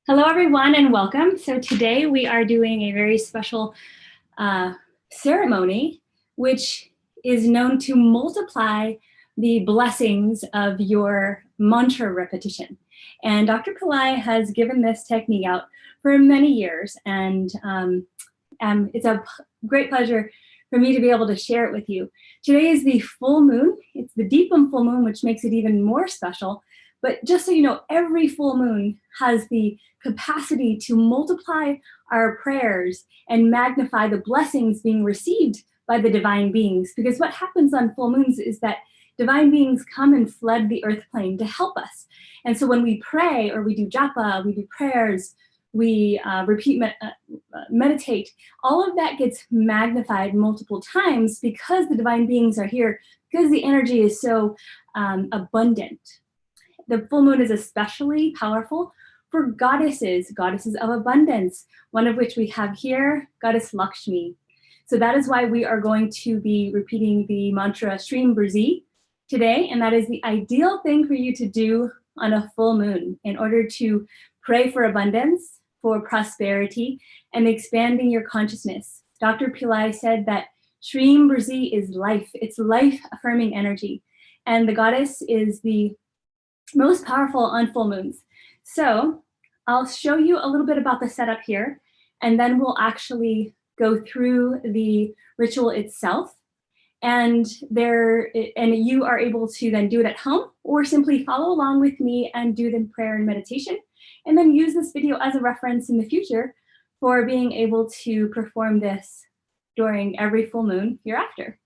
Hello, everyone, and welcome. So today we are doing a very special ceremony, which is known to multiply the blessings of your mantra repetition. And Dr. Pilai has given this technique out for many years, and it's a great pleasure for me to be able to share it with you. Today is the full moon. It's the Deepam full moon, which makes it even more special. But just so you know, every full moon has the capacity to multiply our prayers and magnify the blessings being received by the divine beings. Because what happens on full moons is that divine beings come and flood the earth plane to help us. And so when we pray or we do japa, we do prayers, we meditate, all of that gets magnified multiple times because the divine beings are here, because the energy is so abundant. The full moon is especially powerful for goddesses of abundance, one of which we have here, Goddess Lakshmi. So that is why we are going to be repeating the mantra Shreem Brzee today, and that is the ideal thing for you to do on a full moon in order to pray for abundance, for prosperity, and expanding your consciousness. Dr. Pilai said that Shreem Brzee is life. It's life-affirming energy, and the goddess is the most powerful on full moons. So I'll show you a little bit about the setup here, and then we'll actually go through the ritual itself. And you are able to then do it at home or simply follow along with me and do the prayer and meditation, and then use this video as a reference in the future for being able to perform this during every full moon hereafter.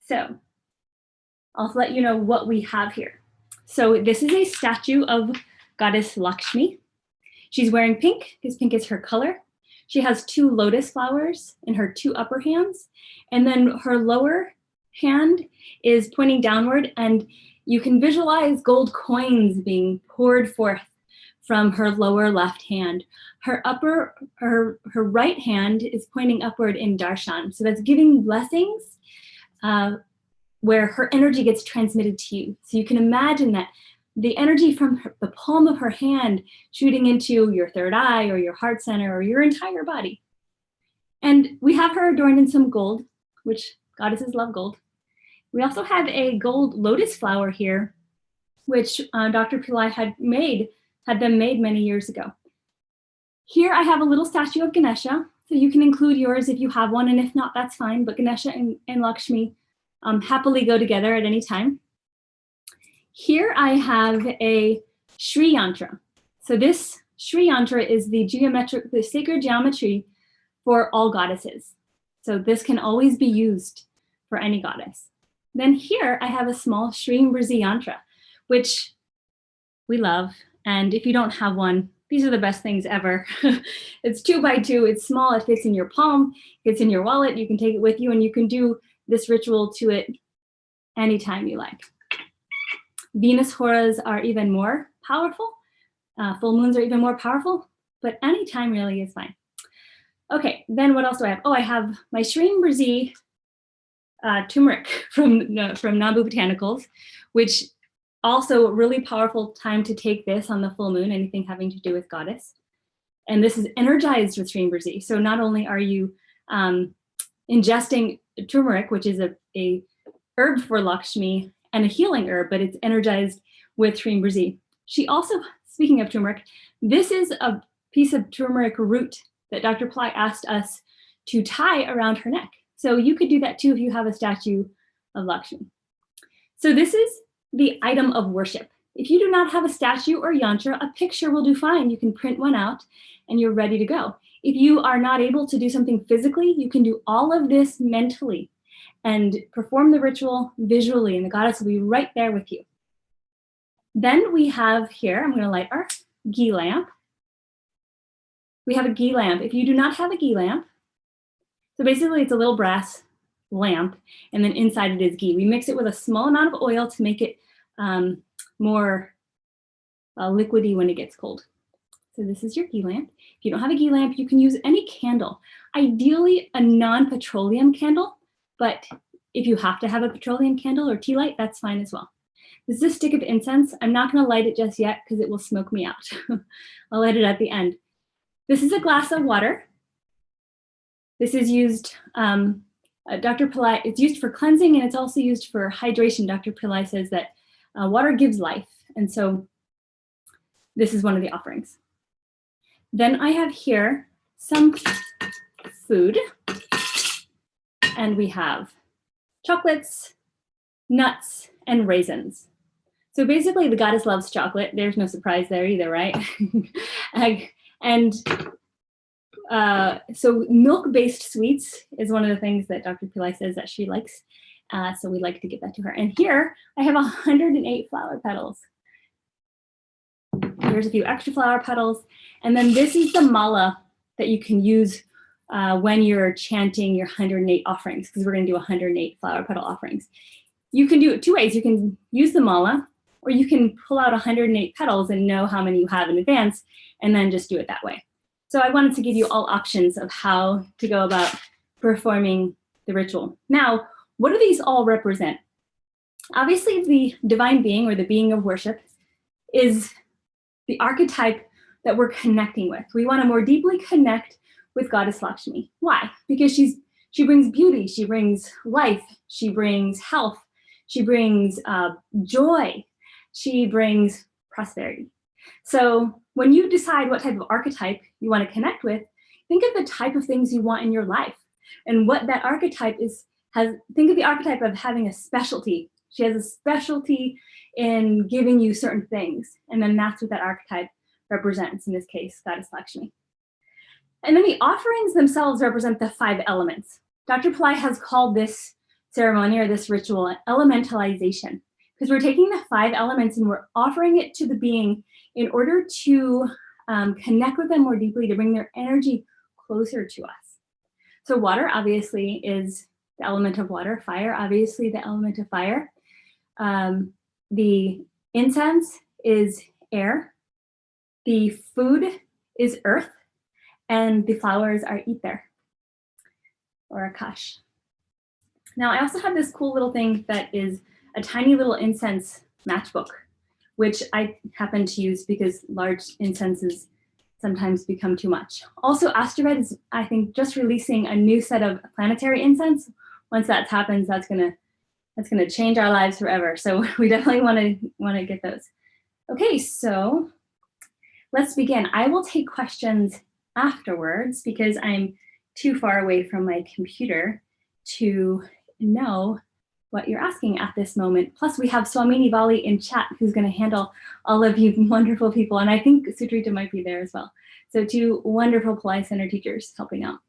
So I'll let you know what we have here. So this is a statue of Goddess Lakshmi. She's wearing pink, because pink is her color. She has 2 lotus flowers in her 2 upper hands, and then her lower hand is pointing downward, and you can visualize gold coins being poured forth from her lower left hand. Her right hand is pointing upward in darshan, so that's giving blessings where her energy gets transmitted to you. So you can imagine that the energy from the palm of her hand shooting into your third eye or your heart center or your entire body. And we have her adorned in some gold, which goddesses love gold. We also have a gold lotus flower here, which Dr. Pilai had them made many years ago. Here I have a little statue of Ganesha, so you can include yours if you have one, and if not, that's fine, but Ganesha and Lakshmi happily go together at any time. Here I have a Shri Yantra. So this Shri Yantra is the sacred geometry for all goddesses. So this can always be used for any goddess. Then here I have a small Shreem Brzee Yantra, which we love. And if you don't have one, these are the best things ever. It's 2 by 2, it's small, it fits in your palm, it fits in your wallet, you can take it with you, and you can do this ritual to it anytime you like. Venus horas are even more powerful. Full moons are even more powerful, but any time really is fine. Okay, then what else do I have? Oh, I have my Shreem Brzee turmeric from Nambu Botanicals, which also a really powerful time to take this on the full moon, anything having to do with goddess. And this is energized with Shreem Brzee. So not only are you ingesting turmeric, which is a herb for Lakshmi and a healing herb, but it's energized with Shreem Brzee. She also, speaking of turmeric, this is a piece of turmeric root that Dr. Pilai asked us to tie around her neck. So you could do that too if you have a statue of Lakshmi. So this is the item of worship. If you do not have a statue or yantra, a picture will do fine. You can print one out and you're ready to go. If you are not able to do something physically, you can do all of this mentally and perform the ritual visually, and the goddess will be right there with you. Then we have here, I'm going to light our ghee lamp. We have a ghee lamp. If you do not have a ghee lamp, so basically it's a little brass lamp, and then inside it is ghee. We mix it with a small amount of oil to make it more liquidy when it gets cold. So this is your ghee lamp. If you don't have a ghee lamp, you can use any candle, ideally a non-petroleum candle, but if you have to have a petroleum candle or tea light, that's fine as well. This is a stick of incense. I'm not going to light it just yet because it will smoke me out. I'll light it at the end. This is a glass of water. This is used, Dr. Pillai, it's used for cleansing and it's also used for hydration. Dr. Pillai says that water gives life. And so this is one of the offerings. Then I have here some food. And we have chocolates, nuts, and raisins. So basically the goddess loves chocolate. There's no surprise there either, right? So milk-based sweets is one of the things that Dr. Pilai says that she likes. So we like to give that to her. And here I have 108 flower petals. Here's a few extra flower petals. And then this is the mala that you can use when you're chanting your 108 offerings, because we're going to do 108 flower petal offerings. You can do it two ways. You can use the mala, or you can pull out 108 petals and know how many you have in advance, and then just do it that way. So I wanted to give you all options of how to go about performing the ritual. Now, what do these all represent? Obviously, the divine being or the being of worship is the archetype that we're connecting with. We want to more deeply connect with Goddess Lakshmi. Why? Because she brings beauty, she brings life, she brings health, she brings joy, she brings prosperity. So when you decide what type of archetype you want to connect with, think of the type of things you want in your life and what that archetype is. Think of the archetype of having a specialty. She has a specialty in giving you certain things, and then that's what that archetype represents, in this case, Goddess Lakshmi. And then the offerings themselves represent the 5 elements. Dr. Pillai has called this ceremony or this ritual elementalization, because we're taking the 5 elements and we're offering it to the being in order to connect with them more deeply, to bring their energy closer to us. So water obviously is the element of water, fire obviously the element of fire. The incense is air, the food is earth, and the flowers are ether, or akash. Now I also have this cool little thing that is a tiny little incense matchbook, which I happen to use because large incenses sometimes become too much. Also, Ashada is, I think, just releasing a new set of planetary incense. Once that happens, that's gonna change our lives forever. So we definitely wanna get those. Okay, so let's begin. I will take questions afterwards because I'm too far away from my computer to know what you're asking at this moment. Plus we have Swamini Vali in chat who's gonna handle all of you wonderful people. And I think Sudrita might be there as well. So 2 wonderful Pillai Center teachers helping out.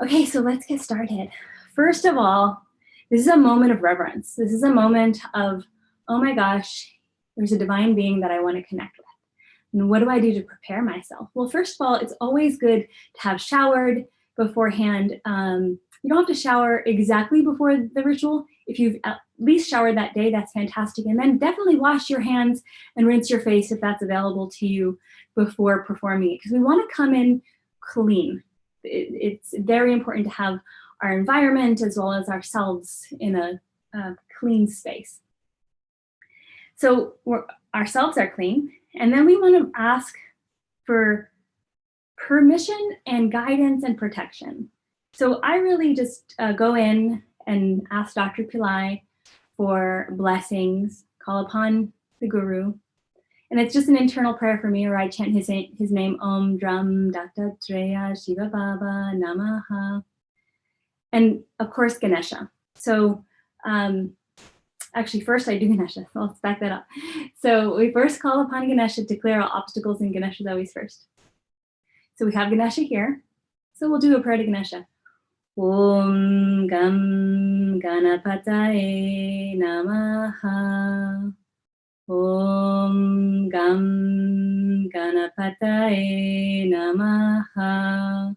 Okay, so let's get started. First of all, this is a moment of reverence. This is a moment of, oh my gosh, there's a divine being that I wanna connect with. And what do I do to prepare myself? Well, first of all, it's always good to have showered beforehand. You don't have to shower exactly before the ritual. If you've at least showered that day, that's fantastic. And then definitely wash your hands and rinse your face if that's available to you before performing it, because we want to come in clean. It's very important to have our environment as well as ourselves in a clean space. So ourselves are clean, and then we want to ask for permission and guidance and protection. So I really just go in and ask Dr. Pilai for blessings, call upon the guru. And it's just an internal prayer for me, or I chant his name, Om Dram Dattatreya Shiva Baba Namaha. And of course, Ganesha. So actually first I do Ganesha, so let's back that up. So we first call upon Ganesha to clear all obstacles, and Ganesha is always first. So we have Ganesha here. So we'll do a prayer to Ganesha. Om Gam Ganapataye Namaha. Om Gam Ganapataye Namaha.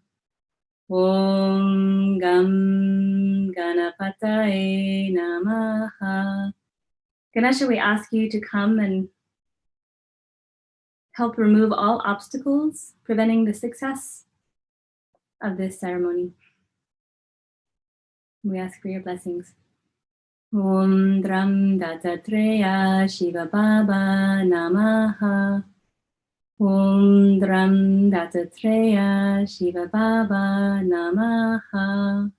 Om Gam Ganapataye Namaha. Ganesha, we ask you to come and help remove all obstacles preventing the success of this ceremony. We ask for your blessings. Om Dram Dattatreya Shiva Baba Namaha. Om Dram Dattatreya Shiva Baba Namaha.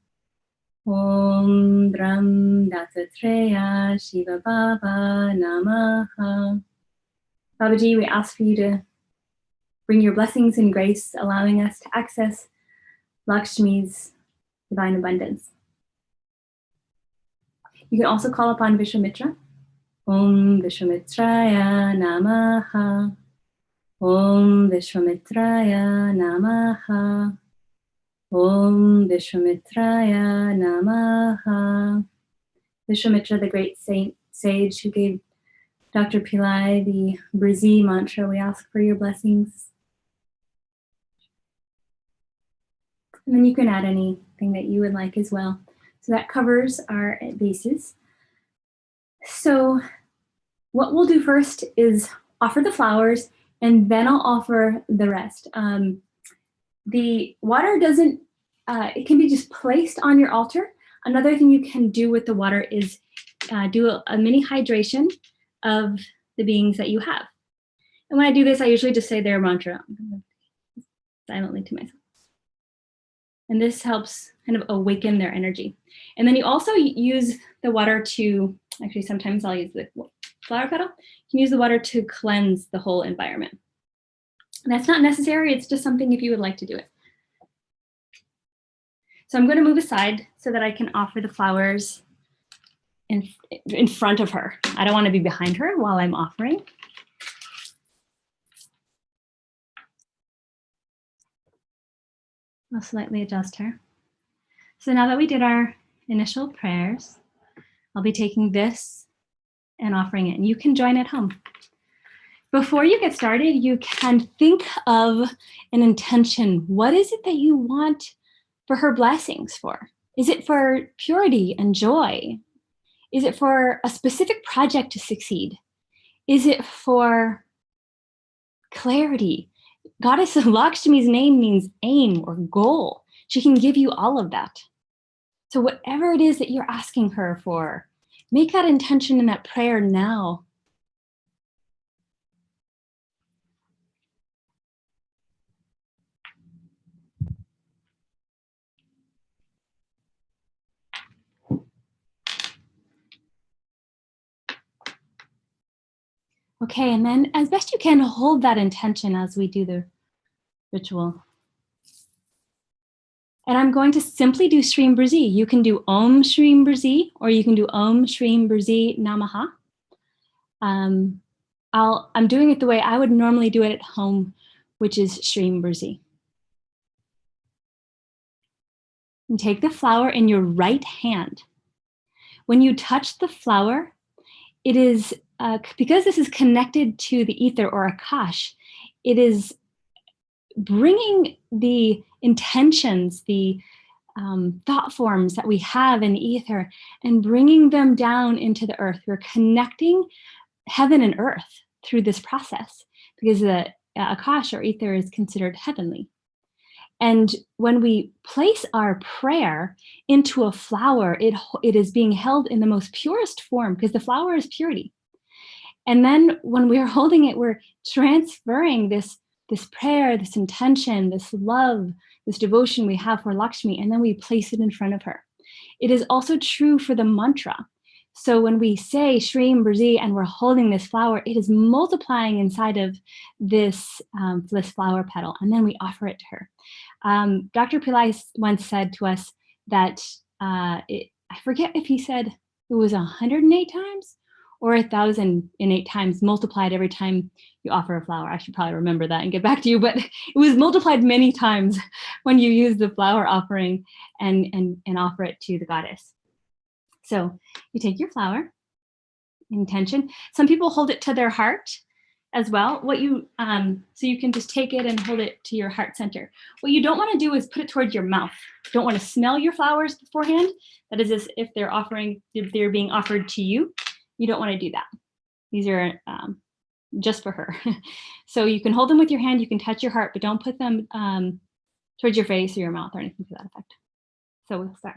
Om Dram Dattatreya Shiva Baba Namaha. Babaji, we ask for you to bring your blessings and grace, allowing us to access Lakshmi's divine abundance. You can also call upon Vishwamitra. Om Vishwamitraya Namaha. Om Vishwamitraya Namaha. Om Vishwamitraya Namaha. Vishwamitra, the great sage who gave Dr. Pillai the Brzee mantra, we ask for your blessings. And then you can add anything that you would like as well. So that covers our bases. So what we'll do first is offer the flowers, and then I'll offer the rest. The water doesn't, it can be just placed on your altar. Another thing you can do with the water is do a mini hydration of the beings that you have. And when I do this, I usually just say their mantra silently to myself. And this helps kind of awaken their energy. And then you also use the water to, actually sometimes I'll use the flower petal. You can use the water to cleanse the whole environment. And that's not necessary, it's just something if you would like to do it. So I'm going to move aside so that I can offer the flowers in front of her. I don't want to be behind her while I'm offering. I'll slightly adjust her. So now that we did our initial prayers, I'll be taking this and offering it. And you can join at home. Before you get started, you can think of an intention. What is it that you want for her blessings for? Is it for purity and joy? Is it for a specific project to succeed? Is it for clarity? Goddess Lakshmi's name means aim or goal. She can give you all of that. So whatever it is that you're asking her for, make that intention in that prayer now. Okay, and then as best you can, hold that intention as we do the ritual. And I'm going to simply do Shreem Brzee. You can do Om Shreem Brzee, or you can do Om Shreem Brzee Namaha. I'm doing it the way I would normally do it at home, which is Shreem Brzee. And take the flower in your right hand. When you touch the flower, it is, because this is connected to the ether or Akash, it is bringing the intentions, the thought forms that we have in the ether and bringing them down into the earth. We're connecting heaven and earth through this process because the Akash or ether is considered heavenly. And when we place our prayer into a flower, it is being held in the most purest form because the flower is purity. And then when we're holding it, we're transferring this prayer, this intention, this love, this devotion we have for Lakshmi, and then we place it in front of her. It is also true for the mantra. So when we say Shreem Brzee and we're holding this flower, it is multiplying inside of this flower petal, and then we offer it to her. Dr. Pilai once said to us that, I forget if he said it was 108 times or 1,008 times multiplied every time you offer a flower. I should probably remember that and get back to you, but it was multiplied many times when you use the flower offering and offer it to the goddess. So you take your flower, intention. Some people hold it to their heart as well. So you can just take it and hold it to your heart center. What you don't want to do is put it towards your mouth. You don't want to smell your flowers beforehand. That is as if they're being offered to you. You don't want to do that. These are just for her. So you can hold them with your hand, you can touch your heart, but don't put them towards your face or your mouth or anything to that effect. So we'll start.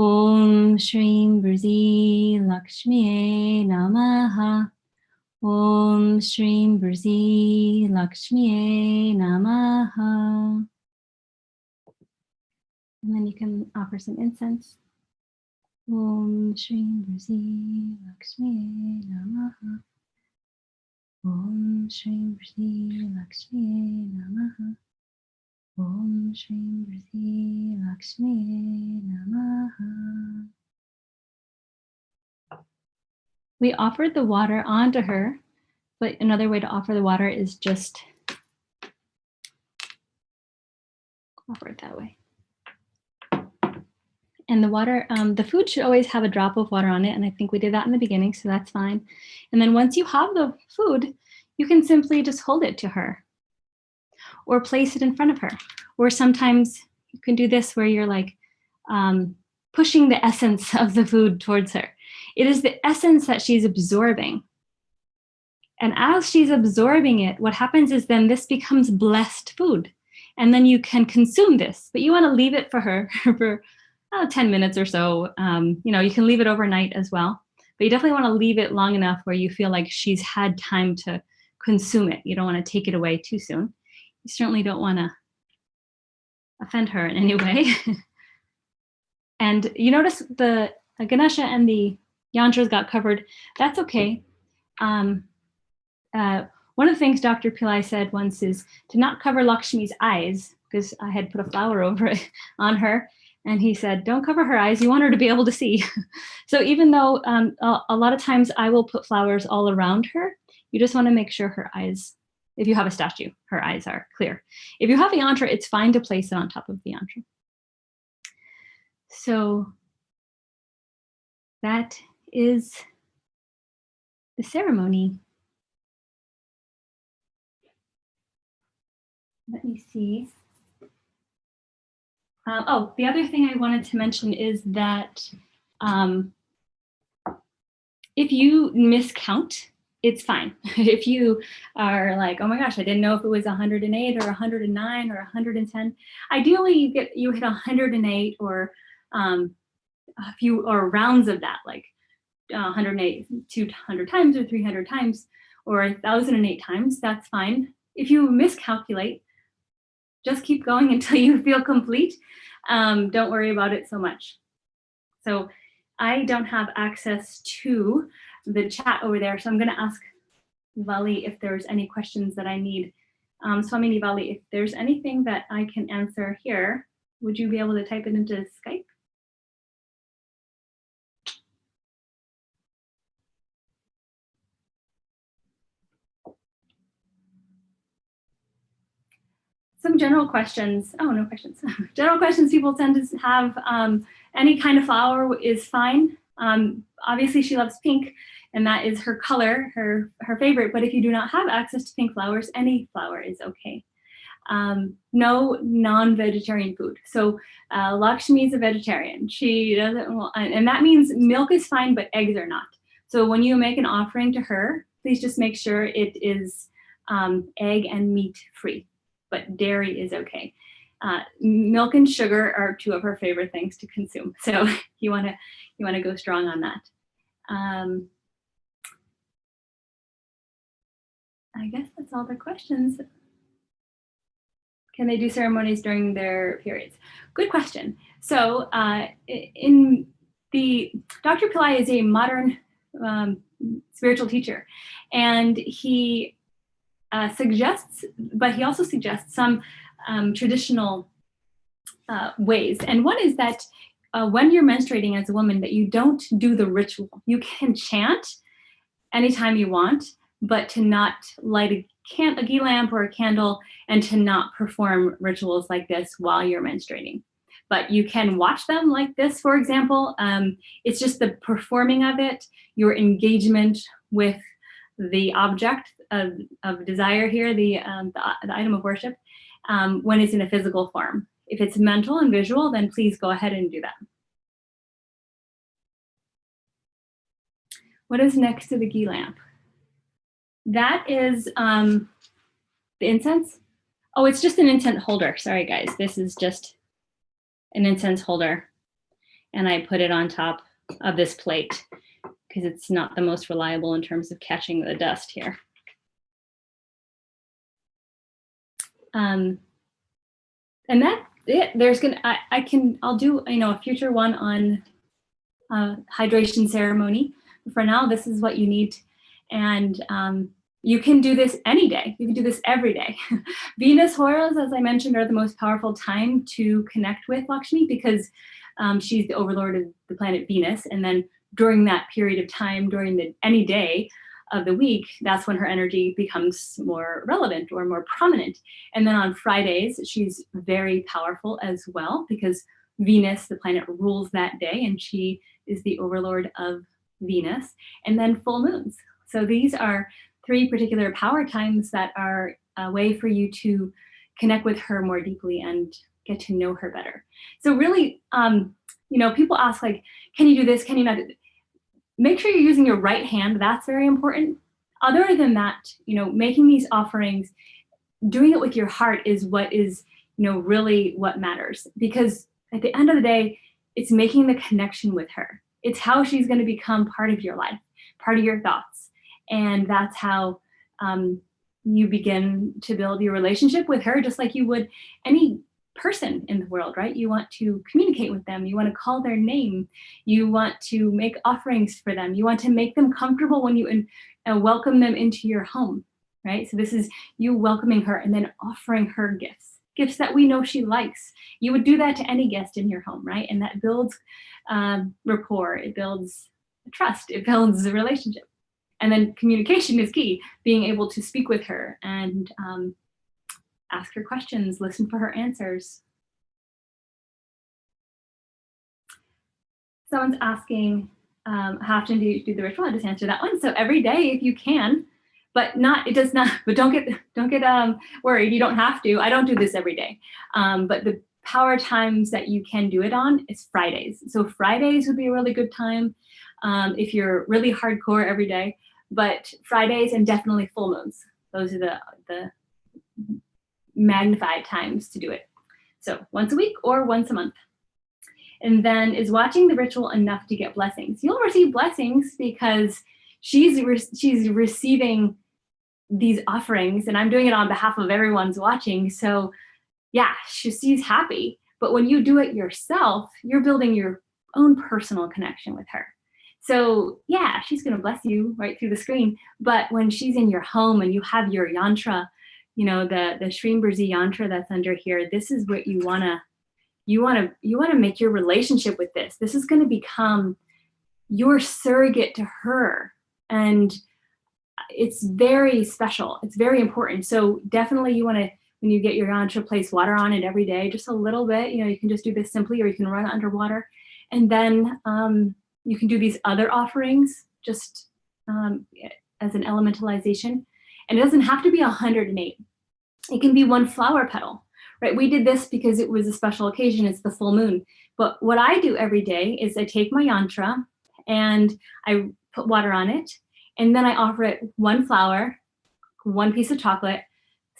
Om Shreem Brzee Lakshmiye Namaha. Om Shreem Brzee Lakshmiye Namaha. And then you can offer some incense. Om Shreem Brzee Lakshmiye Namaha. Om Shreem Brzee Lakshmiye Namaha. Om Shreem Brzee Lakshmiye Namaha. We offered the water onto her, but another way to offer the water is just offer it that way. And the water, the food should always have a drop of water on it. And I think we did that in the beginning, so that's fine. And then once you have the food, you can simply just hold it to her or place it in front of her. Or sometimes you can do this where you're like pushing the essence of the food towards her. It is the essence that she's absorbing. And as she's absorbing it, what happens is then this becomes blessed food. And then you can consume this, but you want to leave it for her for 10 minutes or so. You can leave it overnight as well, but you definitely want to leave it long enough where you feel like she's had time to consume it. You don't want to take it away too soon. You certainly don't want to offend her in any way. And you notice the Ganesha and the yantras got covered. That's okay. One of the things Dr. Pillai said once is to not cover Lakshmi's eyes, because I had put a flower over it on her. And he said, don't cover her eyes. You want her to be able to see. So even though a lot of times I will put flowers all around her, you just want to make sure her eyes, if you have a statue, her eyes are clear. If you have a yantra, it's fine to place it on top of the yantra. So that is the ceremony. Let me see. The other thing I wanted to mention is that if you miscount, it's fine. If you are like, oh my gosh, I didn't know if it was 108 or 109 or 110. Ideally, you hit 108 or a few or rounds of that, like 108 200 times or 300 times or 1,008 times. That's fine. If you miscalculate, just keep going until you feel complete. Don't worry about it so much. So I don't have access to the chat over there, so I'm going to ask Vali if there's any questions that I need. Swamini Vali, if there's anything that I can answer here, would you be able to type it into Skype? Some general questions. Oh, no questions. General questions people tend to have. Any kind of flower is fine. Obviously, she loves pink, and that is her color, her favorite. But if you do not have access to pink flowers, any flower is okay. No non-vegetarian food. So Lakshmi is a vegetarian. She doesn't want, and that means milk is fine, but eggs are not. So when you make an offering to her, please just make sure it is egg and meat free. But dairy is okay. Milk and sugar are two of her favorite things to consume. So you want to go strong on that. I guess that's all the questions. Can they do ceremonies during their periods? Good question. So Dr. Pilai is a modern spiritual teacher, and he suggests, but he also suggests some traditional ways. And one is that when you're menstruating as a woman, that you don't do the ritual. You can chant anytime you want, but to not light a ghee lamp or a candle, and to not perform rituals like this while you're menstruating. But you can watch them like this, for example. It's just the performing of it, your engagement with the object of desire here, the item of worship, when it's in a physical form. If it's mental and visual, then please go ahead and do that. What is next to the ghee lamp? That is the incense. Oh, it's just an incense holder. Sorry, guys. This is just an incense holder. and I put it on top of this plate because it's not the most reliable in terms of catching the dust here. And that's it. There's I'll do, a future one on hydration ceremony. For now, this is what you need. And you can do this any day. You can do this every day. Venus horas, as I mentioned, are the most powerful time to connect with Lakshmi because she's the overlord of the planet Venus. And then during that period of time, during any day of the week, that's when her energy becomes more relevant or more prominent. And then on Fridays, she's very powerful as well because Venus, the planet, rules that day, and she is the overlord of Venus. And then full moons. So these are 3 particular power times that are a way for you to connect with her more deeply and get to know her better. So really, people ask, like, can you do this? Can you not? Make sure you're using your right hand. That's very important. Other than that, making these offerings, doing it with your heart is what is, really what matters. Because at the end of the day, it's making the connection with her. It's how she's going to become part of your life, part of your thoughts. And that's how you begin to build your relationship with her, just like you would any person in the world, right? You want to communicate with them. You want to call their name. You want to make offerings for them. You want to make them comfortable when you welcome them into your home, right? So this is you welcoming her and then offering her gifts that we know she likes. You would do that to any guest in your home, right? And that builds rapport. It builds trust. It builds a relationship. And then communication is key, being able to speak with her and ask her questions, listen for her answers. Someone's asking, how often do you do the ritual? I'll just answer that one. So every day if you can, but don't get worried. You don't have to. I don't do this every day. But the power times that you can do it on is Fridays. So Fridays would be a really good time if you're really hardcore every day. But Fridays and definitely full moons. Those are the magnified times to do it. So once a week or once a month. And then, is watching the ritual enough to get blessings? You'll receive blessings because she's receiving these offerings, and I'm doing it on behalf of everyone's watching. So yeah, she's happy. But when you do it yourself, you're building your own personal connection with her. So yeah, she's going to bless you right through the screen. But when she's in your home and you have your yantra, the Shreem Brzee yantra that's under here, this is what you want to make your relationship with this. This is going to become your surrogate to her. And it's very special. It's very important. So definitely you want to, when you get your yantra, place water on it every day, just a little bit. You can just do this simply, or you can run it underwater. And then you can do these other offerings just as an elementalization. And it doesn't have to be 108. It can be 1 flower petal, right? We did this because it was a special occasion. It's the full moon. But what I do every day is I take my yantra and I put water on it. And then I offer it 1 flower, 1 piece of chocolate,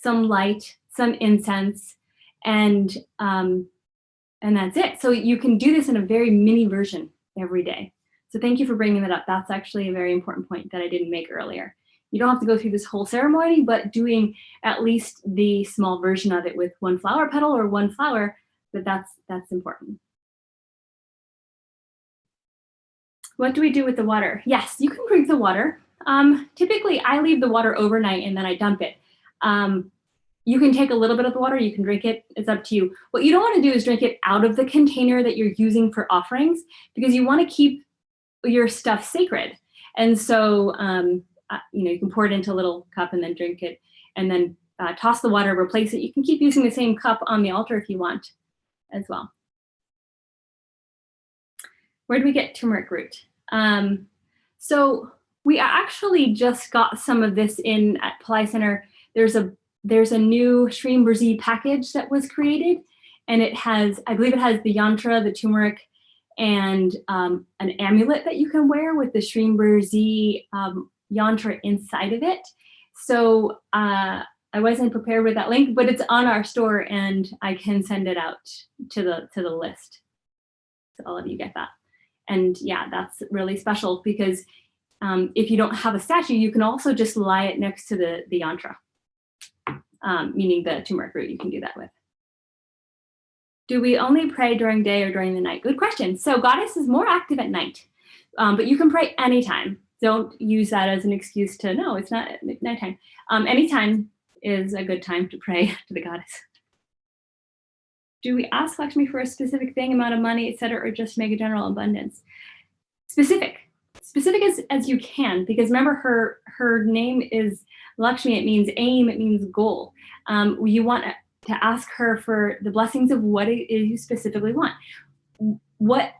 some light, some incense, and that's it. So you can do this in a very mini version every day. So thank you for bringing that up. That's actually a very important point that I didn't make earlier. You don't have to go through this whole ceremony, but doing at least the small version of it with 1 flower petal or 1 flower, that's important. What do we do with the water? Yes, you can drink the water. Typically, I leave the water overnight and then I dump it. You can take a little bit of the water, you can drink it, it's up to you. What you don't want to do is drink it out of the container that you're using for offerings, because you want to keep your stuff sacred. And so, you can pour it into a little cup and then drink it, and then toss the water, replace it. You can keep using the same cup on the altar if you want as well. Where do we get turmeric root? So we actually just got some of this in at Pillai Center. There's a new Shreem Brzee package that was created, and it has, I believe it has the yantra, the turmeric, and an amulet that you can wear with the Shreem Brzee yantra inside of it. So I wasn't prepared with that link, but it's on our store and I can send it out to the list. So all of you get that. And yeah, that's really special because if you don't have a statue, you can also just lie it next to the yantra, meaning the turmeric root. You can do that with. Do we only pray during day or during the night? Good question. So goddess is more active at night, but you can pray anytime. Don't use that as an excuse to, no, it's not at nighttime. Anytime is a good time to pray to the goddess. Do we ask Lakshmi for a specific thing, amount of money, etc., or just make a general abundance? Specific as you can, because remember her name is Lakshmi. It means aim, it means goal. You want to ask her for the blessings of what it is you specifically want. What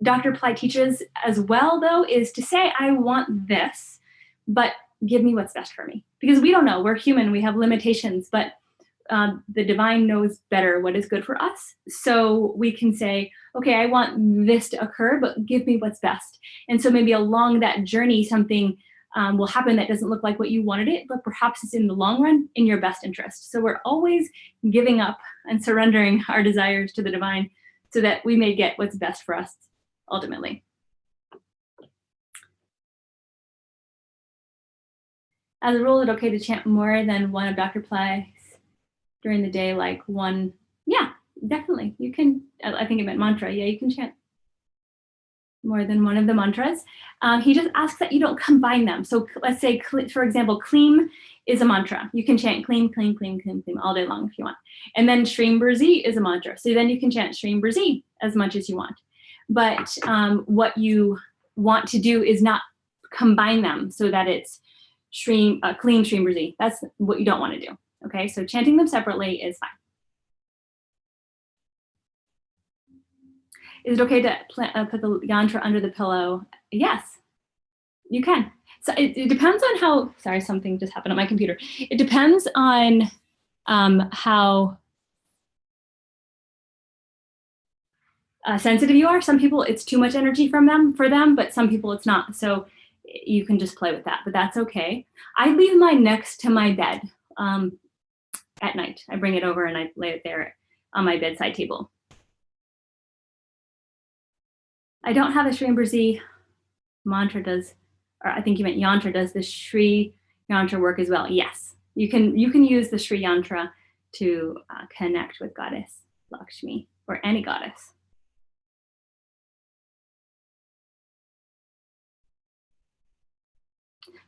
Dr. Pillai teaches as well, though, is to say, I want this, but give me what's best for me. Because we don't know, we're human, we have limitations, but the divine knows better what is good for us. So we can say, okay, I want this to occur, but give me what's best. And so maybe along that journey, something will happen that doesn't look like what you wanted it, but perhaps it's in the long run in your best interest. So we're always giving up and surrendering our desires to the divine so that we may get what's best for us ultimately. As a rule, is it okay to chant more than one of Dr. Pillai's during the day, like one? Yeah, definitely. You can, I think it meant mantra. Yeah, you can chant more than one of the mantras. He just asks that you don't combine them. So let's say, for example, Kleem is a mantra. You can chant Kleem, Kleem, Kleem, Kleem, Kleem all day long if you want. And then Shreem Brzee is a mantra. So then you can chant Shreem Brzee as much as you want. But what you want to do is not combine them so that it's Shreem, Kleem, Shreem Brzee. That's what you don't want to do. Okay, so chanting them separately is fine. Is it okay to put the yantra under the pillow? Yes, you can. So it depends on how, sorry, something just happened on my computer. It depends on how sensitive you are. Some people, it's too much energy for them, but some people it's not. So you can just play with that, but that's okay. I leave mine next to my bed at night. I bring it over and I lay it there on my bedside table. I don't have a Shreem Brzee mantra does, or I think you meant yantra, does the Shri yantra work as well? Yes, you can use the Shri yantra to connect with Goddess Lakshmi or any goddess.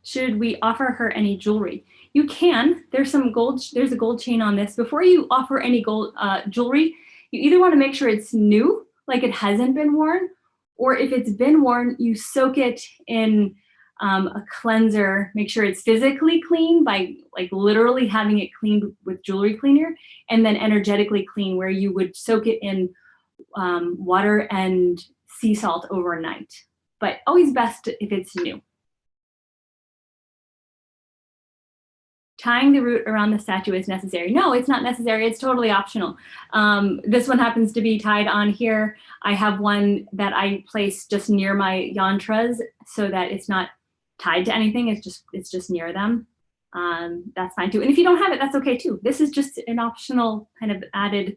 Should we offer her any jewelry? You can. There's a gold chain on this. Before you offer any gold jewelry, you either want to make sure it's new, like it hasn't been worn, or if it's been worn, you soak it in a cleanser. Make sure it's physically clean by like literally having it cleaned with jewelry cleaner, and then energetically clean where you would soak it in water and sea salt overnight. But always best if it's new. Tying the root around the statue is necessary. No, it's not necessary. It's totally optional. This one happens to be tied on here. I have one that I place just near my yantras so that it's not tied to anything. It's just near them. That's fine too. And if you don't have it, that's okay too. This is just an optional kind of added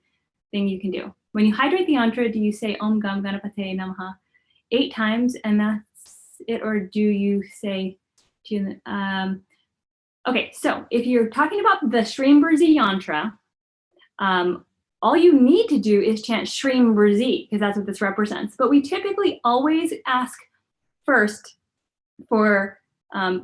thing you can do. When you hydrate the yantra, do you say Om Gam Ganapate Namaha 8 times and that's it, or do you say okay, so if you're talking about the Shreem Brzee yantra, all you need to do is chant Shreem Brzee because that's what this represents. But we typically always ask first for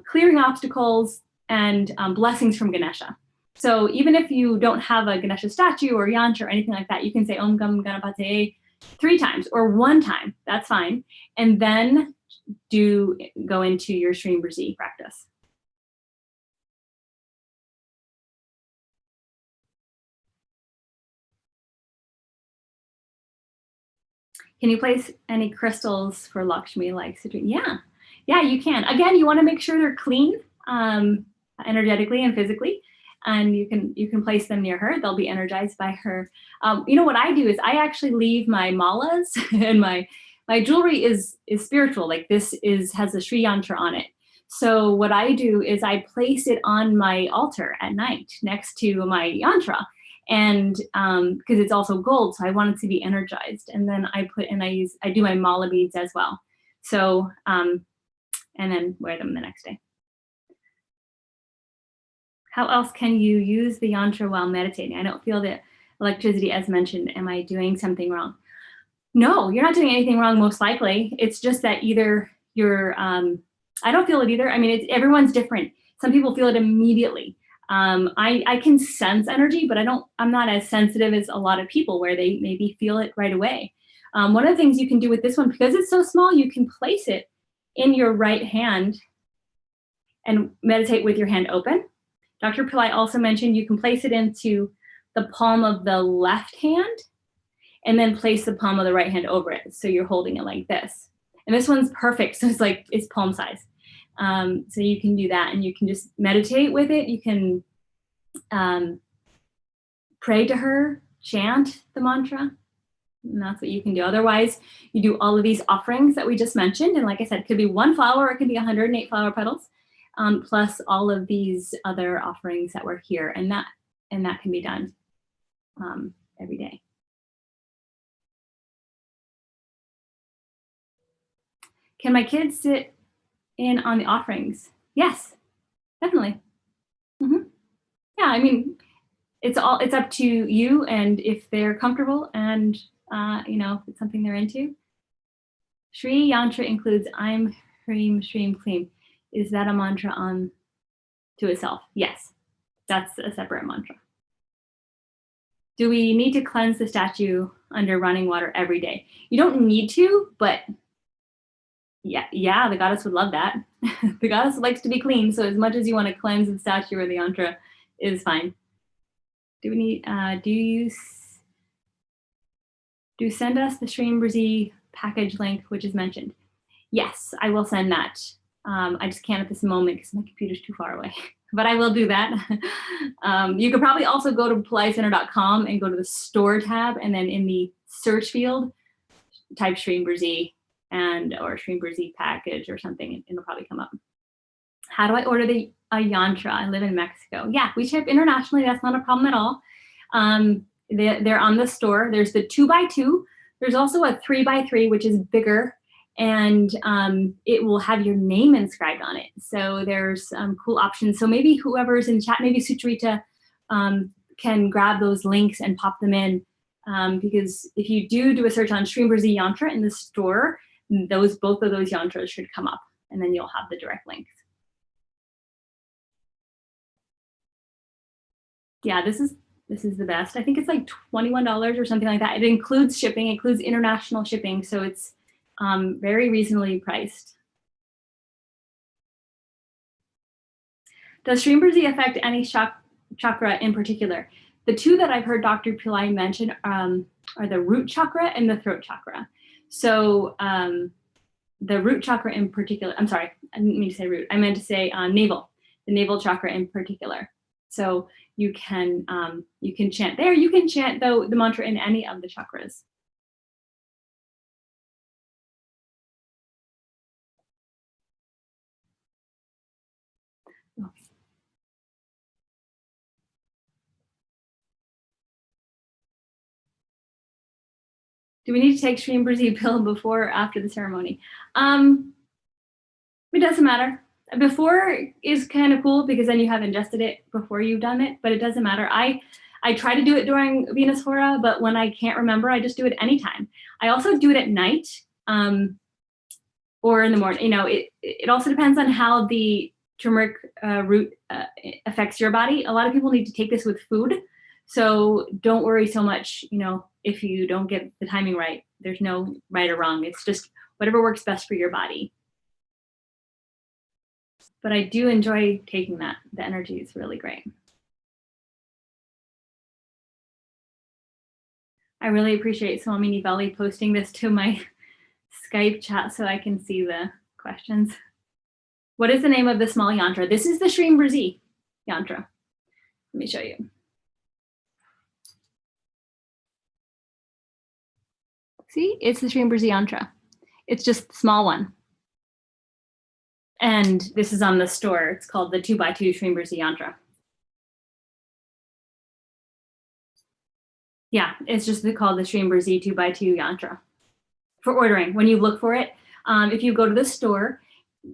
clearing obstacles and blessings from Ganesha. So even if you don't have a Ganesha statue or yantra or anything like that, you can say Om Gam Ganapate 3 times or 1 time. That's fine. And then go into your Shreem Brzee practice. Can you place any crystals for Lakshmi like citrine? Yeah, you can. Again, you want to make sure they're clean energetically and physically, and you can place them near her. They'll be energized by her. You know what I do is I actually leave my malas and my jewelry is spiritual. Like this has a Shri yantra on it. So what I do is I place it on my altar at night next to my yantra. And because it's also gold, so I want it to be energized. And then I do my mala beads as well. So, and then wear them the next day. How else can you use the yantra while meditating? I don't feel the electricity as mentioned. Am I doing something wrong? No, you're not doing anything wrong, most likely. It's just that either you're, I don't feel it either. I mean, everyone's different. Some people feel it immediately. I can sense energy, but I'm not as sensitive as a lot of people where they maybe feel it right away. One of the things you can do with this one, because it's so small, you can place it in your right hand and meditate with your hand open. Dr. Pillai also mentioned you can place it into the palm of the left hand and then place the palm of the right hand over it. So you're holding it like this. And this one's perfect, so it's palm size. So you can do that and you can just meditate with it. You can pray to her, chant the mantra, and that's what you can do. Otherwise, you do all of these offerings that we just mentioned. And like I said, it could be 1 flower, or it could be 108 flower petals, plus all of these other offerings that were here. And that can be done every day. Can my kids sit in on the offerings? Yes, definitely. Mm-hmm. Yeah, I mean, it's up to you, and if they're comfortable, and if it's something they're into. Shri yantra includes I'm Shreem Shreem Kleem. Is that a mantra on to itself? Yes, that's a separate mantra. Do we need to cleanse the statue under running water every day? You don't need to, but yeah, the goddess would love that. The goddess likes to be clean, so as much as you want to cleanse the statue or the yantra is fine. Do we need? Do send us the Shreem Brzee package link, which is mentioned? Yes, I will send that. I just can't at this moment because my computer's too far away, but I will do that. You could probably also go to PillaiCenter.com and go to the store tab, and then in the search field, type Shreem Brzee or Shreem Brzee package or something, and it'll probably come up. How do I order a yantra? I live in Mexico. Yeah, we ship internationally. That's not a problem at all. They're on the store. There's the 2x2. There's also a 3x3, which is bigger, and it will have your name inscribed on it. So there's cool options. So maybe whoever's in chat, maybe Sucharita can grab those links and pop them in, because if you do a search on Shreem Brzee yantra in the store, both of those yantras should come up, and then you'll have the direct links. Yeah, this is the best. I think it's like $21 or something like that. It includes shipping, it includes international shipping, so it's very reasonably priced. Does Shreem Brzee affect any chakra in particular? The two that I've heard Dr. Pilai mention are the root chakra and the throat chakra. So the root chakra in particular, I'm sorry, I didn't mean to say root. I meant to say navel, the navel chakra in particular. So you can chant there. You can chant the mantra in any of the chakras. Okay. Do we need to take Shreem Brzee pill before or after the ceremony? It doesn't matter. Before is kind of cool because then you have ingested it before you've done it, but it doesn't matter. I try to do it during Venus Hora, but when I can't remember, I just do it anytime. I also do it at night or in the morning. It also depends on how the turmeric root affects your body. A lot of people need to take this with food, so don't worry so much, if you don't get the timing right. There's no right or wrong. It's just whatever works best for your body. But I do enjoy taking that. The energy is really great. I really appreciate Swamini Valley posting this to my Skype chat so I can see the questions. What is the name of the small yantra? This is the Shreem Brzee yantra. Let me show you. See, it's the Shreem Brzee yantra. It's just the small one. And this is on the store. It's called the 2x2 Shreem Brzee yantra. Yeah, it's just called the Shreem Brzee 2x2 yantra. For ordering, when you look for it, if you go to the store,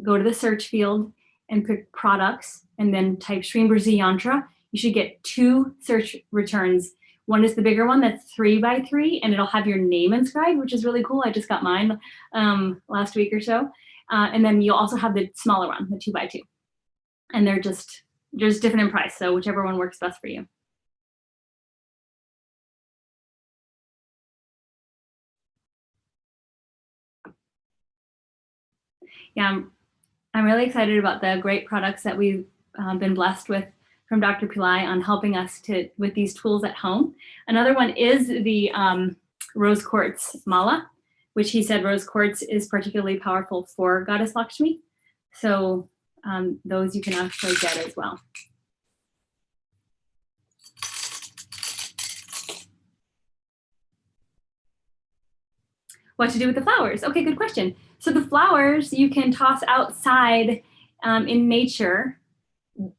go to the search field and pick products and then type Shreem Brzee yantra, you should get 2 search returns. One is the bigger one that's 3x3 and it'll have your name inscribed, which is really cool. I just got mine last week or so. And then you'll also have the smaller one, the 2x2. And they're just different in price. So whichever one works best for you. Yeah, I'm really excited about the great products that we've been blessed with from Dr. Pillai on helping us with these tools at home. Another one is the rose quartz mala, which he said rose quartz is particularly powerful for Goddess Lakshmi. So those you can actually get as well. What to do with the flowers? Okay, good question. So the flowers you can toss outside in nature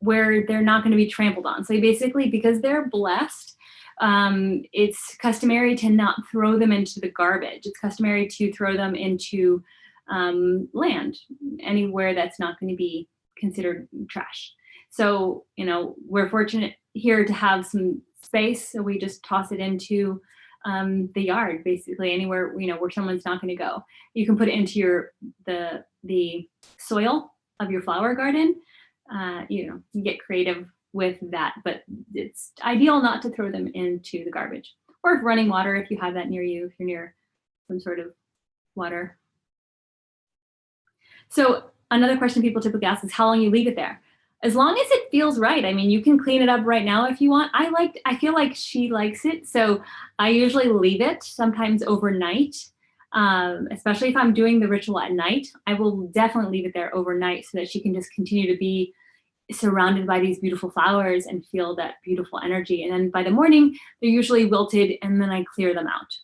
where they're not going to be trampled on. So basically, because they're blessed, it's customary to not throw them into the garbage. It's customary to throw them into land, anywhere that's not going to be considered trash. So, you know, we're fortunate here to have some space, so we just toss it into the yard, basically anywhere, you know, where someone's not going to go. You can put it into the soil of your flower garden. You know, you get creative with that, but it's ideal not to throw them into the garbage, or if running water, if you have that near you, if you're near some sort of water. So another question people typically ask is how long you leave it there. As long as it feels right. I mean, you can clean it up right now if you want. I feel like she likes it, so I usually leave it sometimes overnight. Especially if I'm doing the ritual at night, I will definitely leave it there overnight so that she can just continue to be surrounded by these beautiful flowers and feel that beautiful energy. And then by the morning, they're usually wilted and then I clear them out.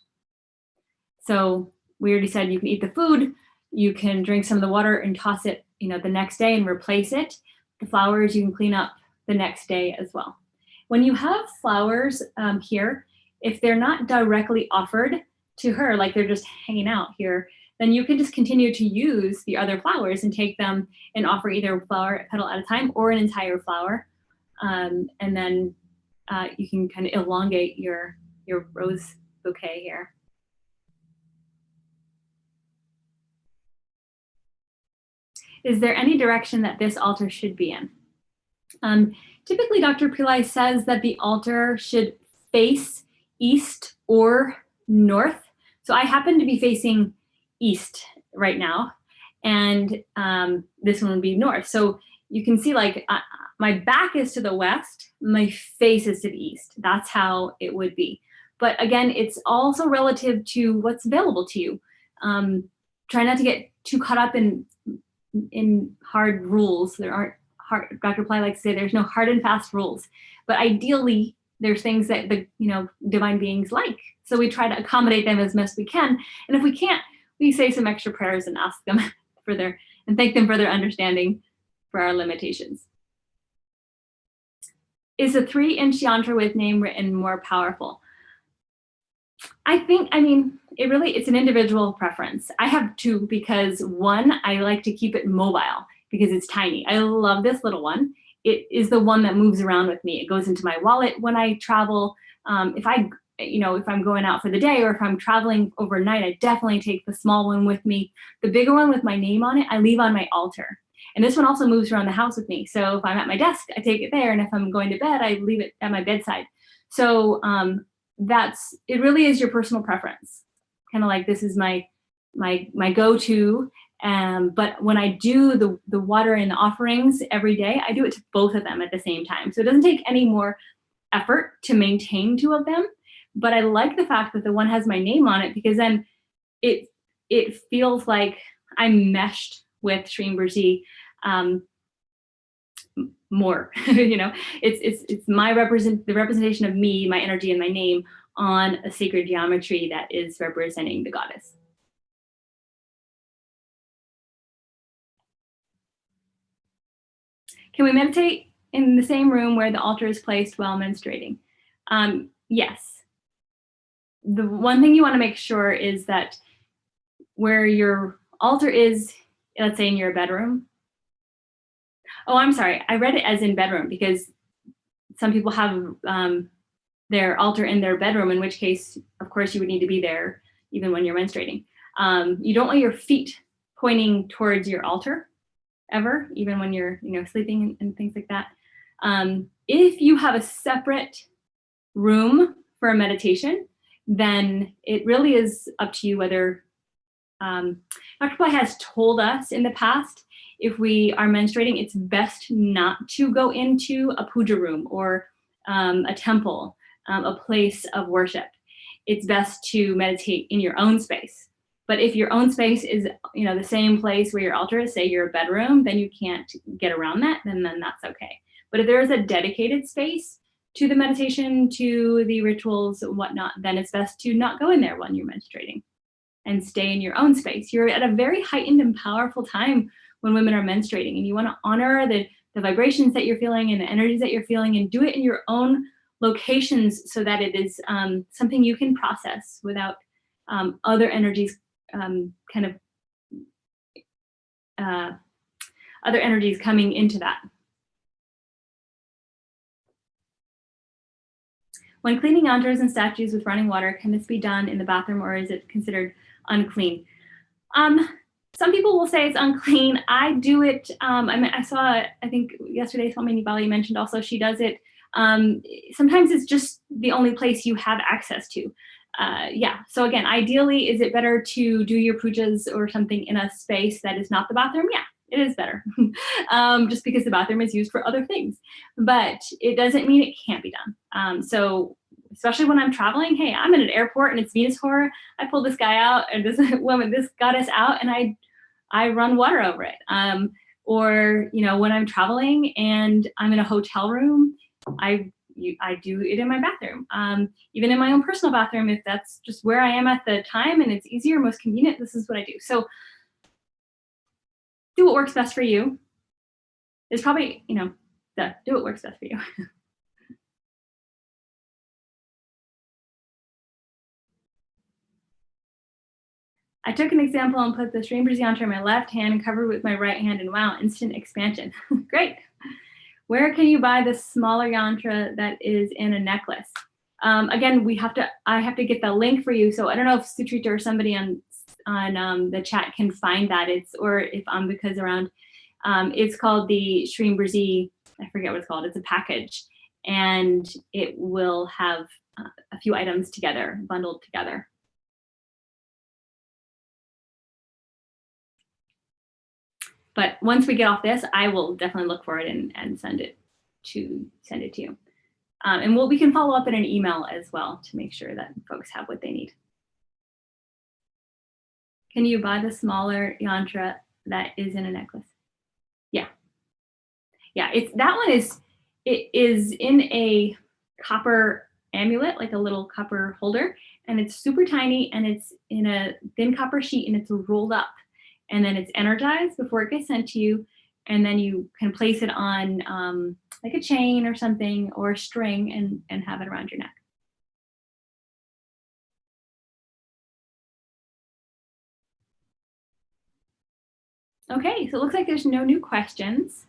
So we already said you can eat the food, you can drink some of the water and toss it, you know, the next day and replace it. The flowers you can clean up the next day as well. When you have flowers here, if they're not directly offered to her, like they're just hanging out here, then you can just continue to use the other flowers and take them and offer either a flower petal at a time or an entire flower. And then you can kind of elongate your rose bouquet here. Is there any direction that this altar should be in? Typically, Dr. Pilai says that the altar should face east or north. So I happen to be facing east right now, and this one would be north. So you can see like my back is to the west, my face is to the east. That's how it would be. But again, it's also relative to what's available to you. Try not to get too caught up in hard rules. There aren't hard, Dr. Pilai likes to say there's no hard and fast rules, but ideally there's things that the divine beings like. So we try to accommodate them as best we can. And if we can't, we say some extra prayers and ask them for and thank them for their understanding for our limitations. Is a 3-inch yantra with name written more powerful? I mean, it's an individual preference. I have 2 because one, I like to keep it mobile because it's tiny. I love this little one. It is the one that moves around with me. It goes into my wallet when I travel. If I'm going out for the day or if I'm traveling overnight, I definitely take the small one with me. The bigger one with my name on it, I leave on my altar. And this one also moves around the house with me. So if I'm at my desk, I take it there. And if I'm going to bed, I leave it at my bedside. So it really is your personal preference. Kind of like this is my go-to. But when I do the water and the offerings every day, I do it to both of them at the same time. So it doesn't take any more effort to maintain 2 of them. But I like the fact that the one has my name on it because then it feels like I'm meshed with Shreem Brzee more. It's the representation of me, my energy, and my name on a sacred geometry that is representing the goddess. Can we meditate in the same room where the altar is placed while menstruating? Yes. the one thing you want to make sure is that where your altar is, let's say in your bedroom. Oh, I'm sorry. I read it as in bedroom because some people have their altar in their bedroom, in which case, of course, you would need to be there even when you're menstruating. You don't want your feet pointing towards your altar ever, even when you're sleeping and things like that. If you have a separate room for a meditation, then it really is up to you whether Dr. Pilai has told us in the past, if we are menstruating, it's best not to go into a puja room or a temple, a place of worship. It's best to meditate in your own space. But if your own space is, the same place where your altar is, say your bedroom, then you can't get around that, then that's okay. But if there is a dedicated space to the meditation, to the rituals and whatnot, then it's best to not go in there when you're menstruating and stay in your own space. You're at a very heightened and powerful time when women are menstruating, and you want to honor the vibrations that you're feeling and the energies that you're feeling, and do it in your own locations so that it is something you can process without other energies other energies coming into that. When cleaning yantras and statues with running water, can this be done in the bathroom, or is it considered unclean? Some people will say it's unclean. I do it. I saw, I think yesterday, Swami Bali mentioned also she does it. Sometimes it's just the only place you have access to. Yeah. So again, ideally, is it better to do your pujas or something in a space that is not the bathroom? Yeah, it is better. Just because the bathroom is used for other things, but it doesn't mean it can't be done. So especially when I'm traveling, hey, I'm in an airport and it's Venus hora. I pull this guy out and this woman, this goddess out, and I run water over it. Or when I'm traveling and I'm in a hotel room, I do it in my bathroom. Even in my own personal bathroom, if that's just where I am at the time and it's easier, most convenient, this is what I do. So do what works best for you. There's probably, do what works best for you. I took an example and put the Shreem Brzee yantra in my left hand and covered with my right hand, and wow, instant expansion. Great. Where can you buy the smaller yantra that is in a necklace? Again, I have to get the link for you. So I don't know if Sutrita or somebody on the chat can find that. Or if Ambika's around. It's called the Shreem Brzee, I forget what it's called. It's a package, and it will have a few items together, bundled together. But once we get off this, I will definitely look for it and send it to you. And we can follow up in an email as well to make sure that folks have what they need. Can you buy the smaller yantra that is in a necklace? Yeah. Yeah, it is in a copper amulet, like a little copper holder, and it's super tiny, and it's in a thin copper sheet, and it's rolled up. And then it's energized before it gets sent to you. And then you can place it on like a chain or something, or a string, and have it around your neck. Okay, so it looks like there's no new questions.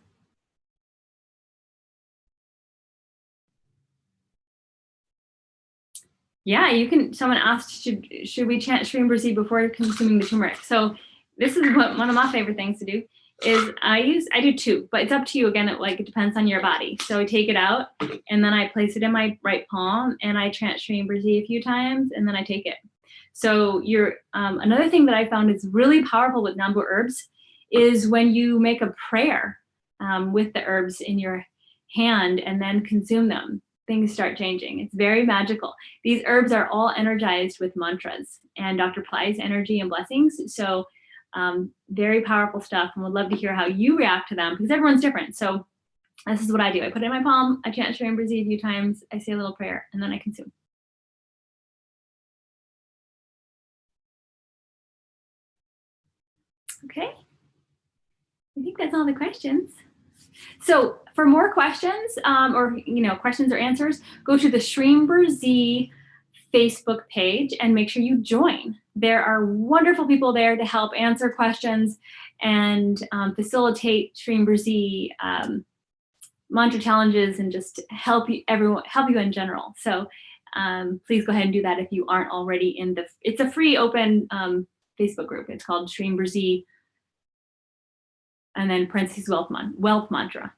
Yeah, someone asked, should we chant Shreem Brzee before consuming the turmeric? So this is one of my favorite things to do is I do two, but it's up to you. Again, it depends on your body. So I take it out, and then I place it in my right palm, and I chant Shreem Brzee a few times, and then I take it. So another thing that I found is really powerful with Nambu herbs is when you make a prayer with the herbs in your hand and then consume them, things start changing. It's very magical. These herbs are all energized with mantras and Dr. Pilai's energy and blessings. So very powerful stuff, and would love to hear how you react to them, because everyone's different. So this is what I do. I put it in my palm, I chant Shreem Brzee a few times, I say a little prayer, and then I consume. Okay, I think that's all the questions. So for more questions, or questions or answers, go to the Shreem Brzee Facebook page and make sure you join. There are wonderful people there to help answer questions and facilitate Shreem Brzee mantra challenges and just help you in general. So please go ahead and do that if you aren't already in it's a free open Facebook group. It's called Shreem Brzee and then parentheses wealth mantra.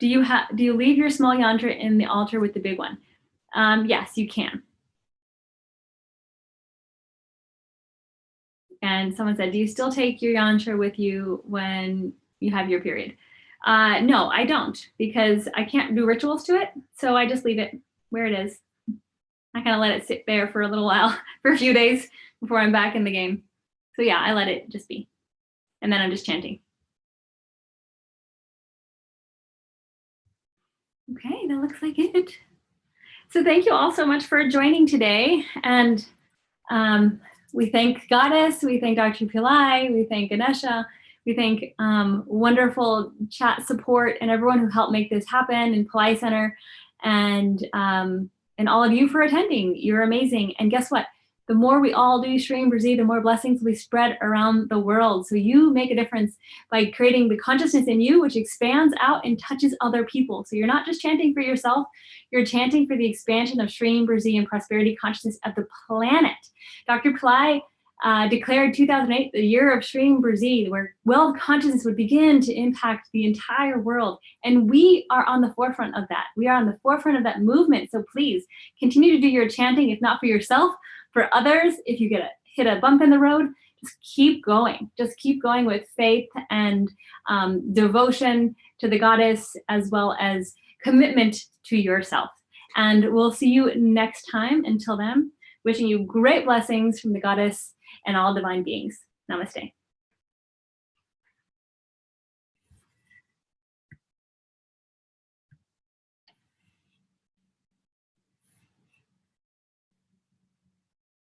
Do you leave your small yantra in the altar with the big one? Yes, you can. And someone said, do you still take your yantra with you when you have your period? No, I don't, because I can't do rituals to it. So I just leave it where it is. I kind of let it sit there for a little while, for a few days before I'm back in the game. So yeah, I let it just be. And then I'm just chanting. Okay, that looks like it. So thank you all so much for joining today. And we thank Goddess, we thank Dr. Pilai, we thank Ganesha, we thank wonderful chat support and everyone who helped make this happen in Pillai Center, and all of you for attending. You're amazing. And guess what? The more we all do Shreem Brzee, the more blessings will be spread around the world. So you make a difference by creating the consciousness in you, which expands out and touches other people. So you're not just chanting for yourself, you're chanting for the expansion of Shreem Brzee and prosperity consciousness of the planet. Dr. Pilai declared 2008 the year of Shreem Brzee, where wealth consciousness would begin to impact the entire world. And we are on the forefront of that. We are on the forefront of that movement. So please continue to do your chanting, if not for yourself, for others. If you hit a bump in the road, just keep going. Just keep going with faith and devotion to the goddess, as well as commitment to yourself. And we'll see you next time. Until then, wishing you great blessings from the goddess and all divine beings. Namaste.